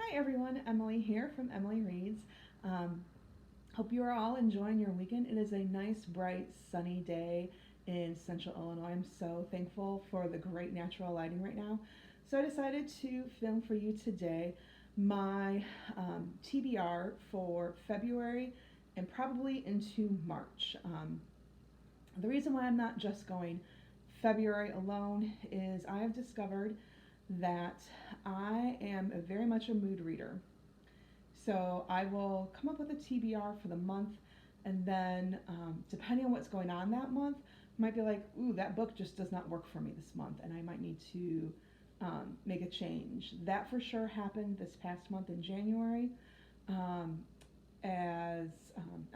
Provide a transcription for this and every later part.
Hi everyone, Emily here from Emily Reads. Um, Hope you are all enjoying your weekend. It is a nice, bright, sunny day in central Illinois. I'm so thankful for the great natural lighting right now. So I decided to film for you today my TBR for February and probably into March. The reason why I'm not just going February alone is I have discovered that I am very much a mood reader. So I will come up with a TBR for the month, and then depending on what's going on that month, might be like, ooh, that book just does not work for me this month, and I might need to make a change. That for sure happened this past month in January. Um, as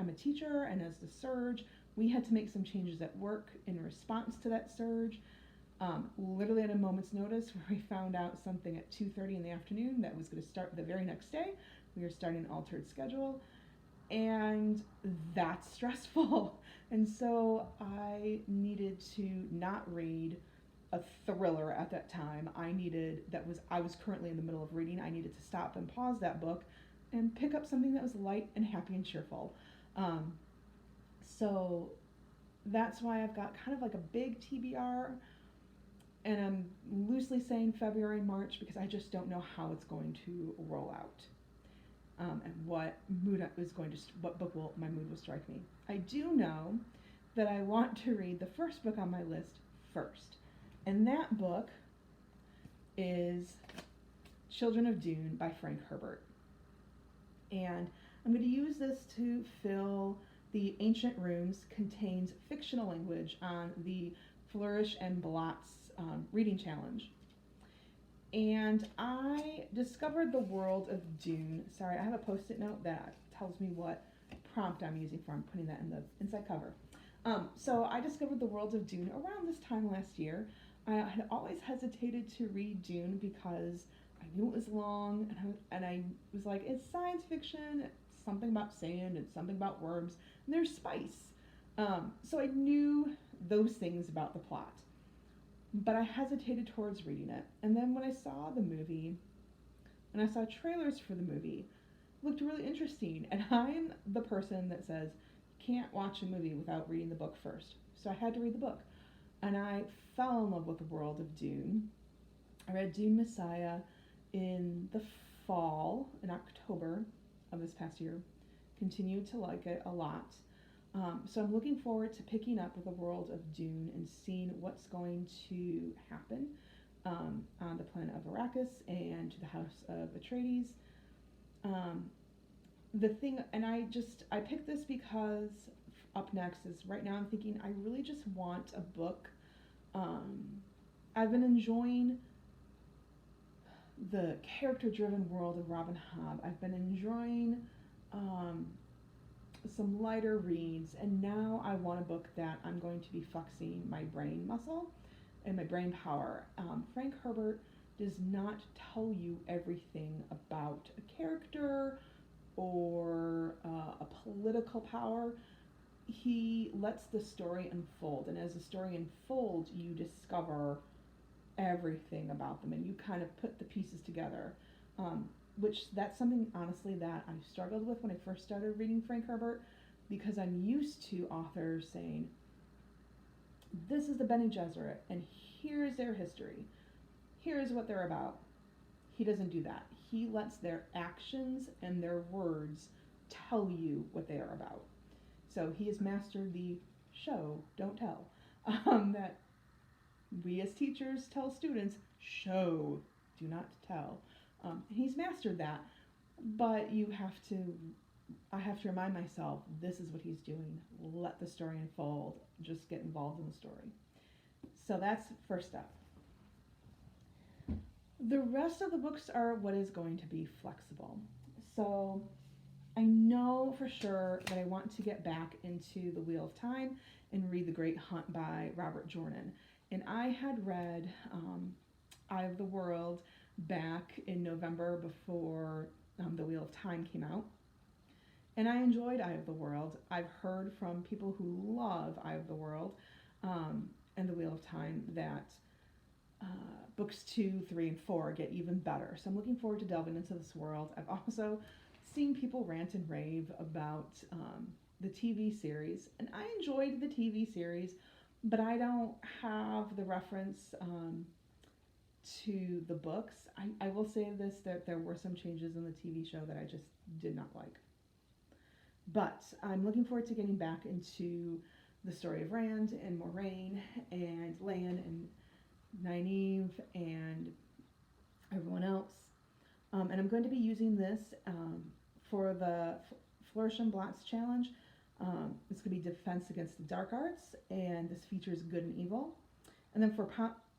I'm a teacher and as the surge, we had to make some changes at work in response to that surge. Literally at a moment's notice, where we found out something at 2:30 in the afternoon that was going to start the very next day. We were starting an altered schedule, and that's stressful. And so I needed to not read a thriller at that time. I was currently in the middle of reading. I needed to stop and pause that book and pick up something that was light and happy and cheerful. Um, so that's why I've got kind of like a big TBR, and I'm loosely saying February, March because I just don't know how it's going to roll out, and what book will my mood will strike me. I do know that I want to read the first book on my list first, and that book is Children of Dune by Frank Herbert. And I'm going to use this to fill the Ancient Runes contains fictional language on the Flourish and Blotts reading challenge. And I discovered the world of Dune. Sorry, I have a post-it note that tells me what prompt I'm using for. I'm putting that in the inside cover. So I discovered the world of Dune around this time last year. I had always hesitated to read Dune because I knew it was long, and I was like, it's science fiction, it's something about sand, it's something about worms, and there's spice. So I knew those things about the plot, but I hesitated towards reading it. And then when I saw the movie, and I saw trailers for the movie, it looked really interesting. And I'm the person that says, you can't watch a movie without reading the book first. So I had to read the book. And I fell in love with the world of Dune. I read Dune Messiah in the fall, in October of this past year. Continued to like it a lot. So I'm looking forward to picking up with the world of Dune and seeing what's going to happen on the planet of Arrakis and to the House of Atreides. Um, the thing, and I picked this because up next is right now I'm thinking I really just want a book. I've been enjoying the character-driven world of Robin Hobb. I've been enjoying some lighter reads, and now I want a book that I'm going to be flexing my brain muscle and my brain power. Frank Herbert does not tell you everything about a character or a political power. He lets the story unfold, and as the story unfolds, you discover everything about them, and you kind of put the pieces together. Which that's something honestly that I struggled with when I first started reading Frank Herbert, because I'm used to authors saying, this is the Bene Gesserit, and here's their history. Here's what they're about. He doesn't do that. He lets their actions and their words tell you what they are about. So he has mastered the show, don't tell. That we as teachers tell students, show, do not tell. He's mastered that, but I have to remind myself, this is what he's doing. Let the story unfold. Just get involved in the story. So that's first step. The rest of the books are what is going to be flexible. So I know for sure that I want to get back into The Wheel of Time and read The Great Hunt by Robert Jordan. And I had read Eye of the World back in November before The Wheel of Time came out. And I enjoyed Eye of the World. I've heard from people who love Eye of the World and The Wheel of Time that books 2, 3, and 4 get even better. So I'm looking forward to delving into this world. I've also seen people rant and rave about the TV series, and I enjoyed the TV series, but I don't have the reference to the books. I will say this, that there were some changes in the TV show that I just did not like. But I'm looking forward to getting back into the story of Rand and Moraine and Lan and Nynaeve and everyone else. And I'm going to be using this for the Flourish and Blotts challenge. It's going to be Defense Against the Dark Arts, and this features good and evil. And then for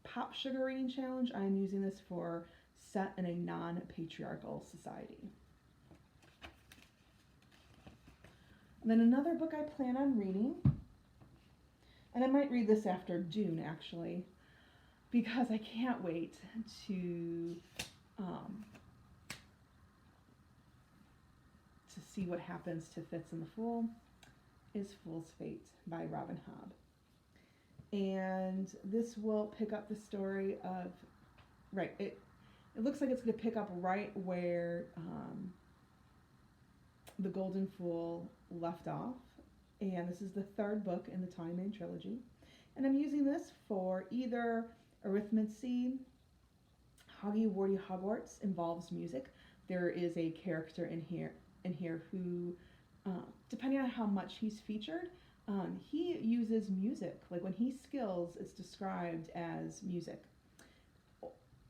Popsugar reading challenge, I'm using this for Set in a Non-Patriarchal Society. And then another book I plan on reading, and I might read this after Dune actually, because I can't wait to see what happens to Fitz and the Fool, is Fool's Fate by Robin Hobb. And this will pick up the story of, right, it looks like it's going to pick up right where the Golden Fool left off. And this is the third book in the Time Main trilogy. And I'm using this for either arithmancy, Hoggy Warty Hogwarts involves music. There is a character in here who, depending on how much he's featured, he uses music. Like when he skills, it's described as music.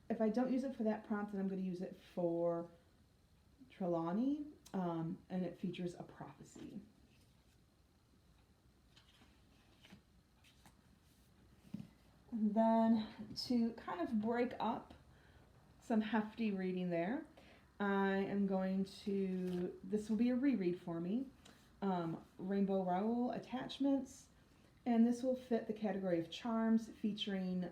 If I don't use it for that prompt, then I'm going to use it for Trelawney, and it features a prophecy. And then to kind of break up some hefty reading there, I am going to, this will be a reread for me, Rainbow Rowell Attachments, and this will fit the category of charms featuring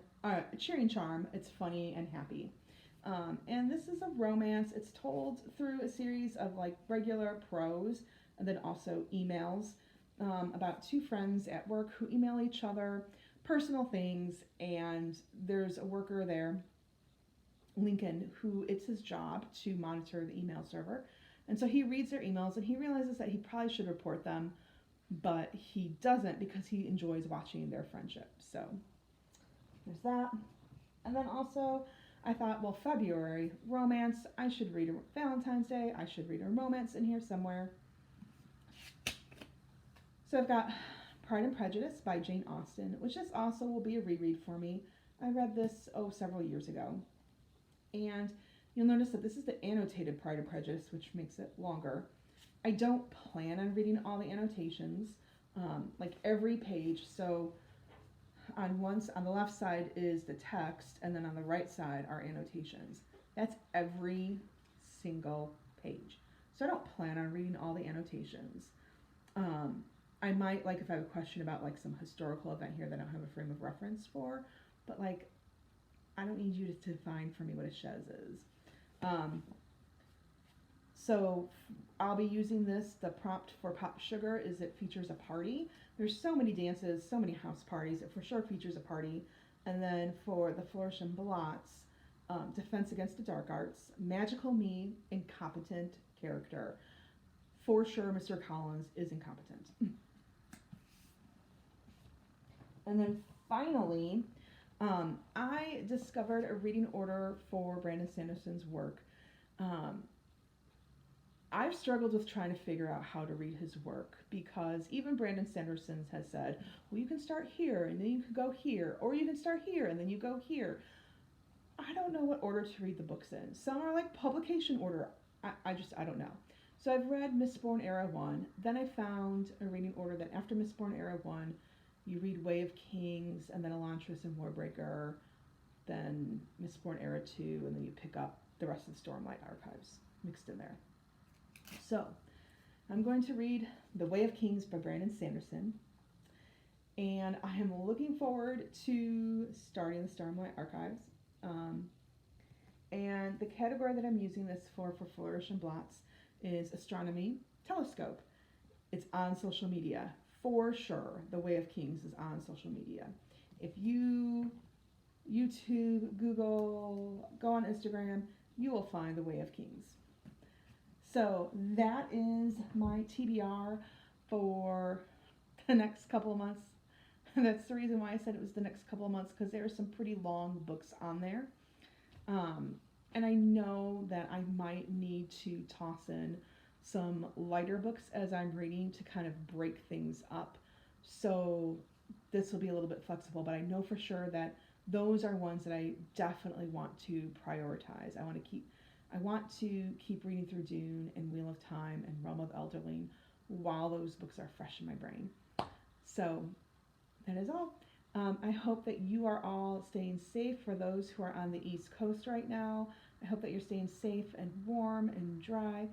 cheering charm. It's funny and happy. And this is a romance. It's told through a series of like regular prose and then also emails about two friends at work who email each other personal things, and there's a worker there, Lincoln, who it's his job to monitor the email server. And so he reads their emails and he realizes that he probably should report them, but he doesn't because he enjoys watching their friendship. So there's that. And then also I thought, well, February, romance, I should read a Valentine's Day, I should read a romance in here somewhere. So I've got Pride and Prejudice by Jane Austen, which this also will be a reread for me. I read this, several years ago. And you'll notice that this is the annotated Pride and Prejudice, which makes it longer. I don't plan on reading all the annotations, like every page. So on the left side is the text, and then on the right side are annotations. That's every single page. So I don't plan on reading all the annotations. I might, like, if I have a question about, like, some historical event here that I don't have a frame of reference for, but, like, I don't need you to define for me what a chaise is. So I'll be using this. The prompt for Popsugar is it features a party. There's so many dances, so many house parties. It for sure features a party. And then for the Flourish and Blotts, Defense Against the Dark Arts, Magical Me, Incompetent Character. For sure, Mr. Collins is incompetent. And then finally, I discovered a reading order for Brandon Sanderson's work. I've struggled with trying to figure out how to read his work because even Brandon Sanderson has said, well, you can start here and then you can go here, or you can start here and then you go here. I don't know what order to read the books in. Some are like publication order. I don't know. So I've read Mistborn Era 1, then I found a reading order that after Mistborn Era 1, you read Way of Kings, and then Elantris and Warbreaker, then Mistborn Era 2, and then you pick up the rest of the Stormlight Archives mixed in there. So, I'm going to read The Way of Kings by Brandon Sanderson, and I am looking forward to starting the Stormlight Archives. And the category that I'm using this for Flourish and Blotts is Astronomy Telescope. It's on social media. For sure, The Way of Kings is on social media. If you YouTube, Google, go on Instagram, you will find The Way of Kings. So that is my TBR for the next couple of months. That's the reason why I said it was the next couple of months, because there are some pretty long books on there. And I know that I might need to toss in some lighter books as I'm reading to kind of break things up. So this will be a little bit flexible, but I know for sure that those are ones that I definitely want to prioritize. I want to keep reading through Dune and Wheel of Time and Realm of Elderling while those books are fresh in my brain. So that is all. I hope that you are all staying safe for those who are on the East Coast right now. I hope that you're staying safe and warm and dry.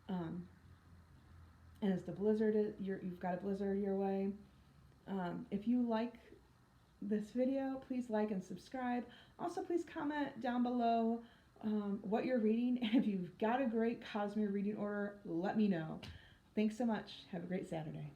And as the blizzard, you've got a blizzard your way. If you like this video, please like and subscribe. Also, please comment down below what you're reading. And if you've got a great Cosmere reading order, let me know. Thanks so much. Have a great Saturday.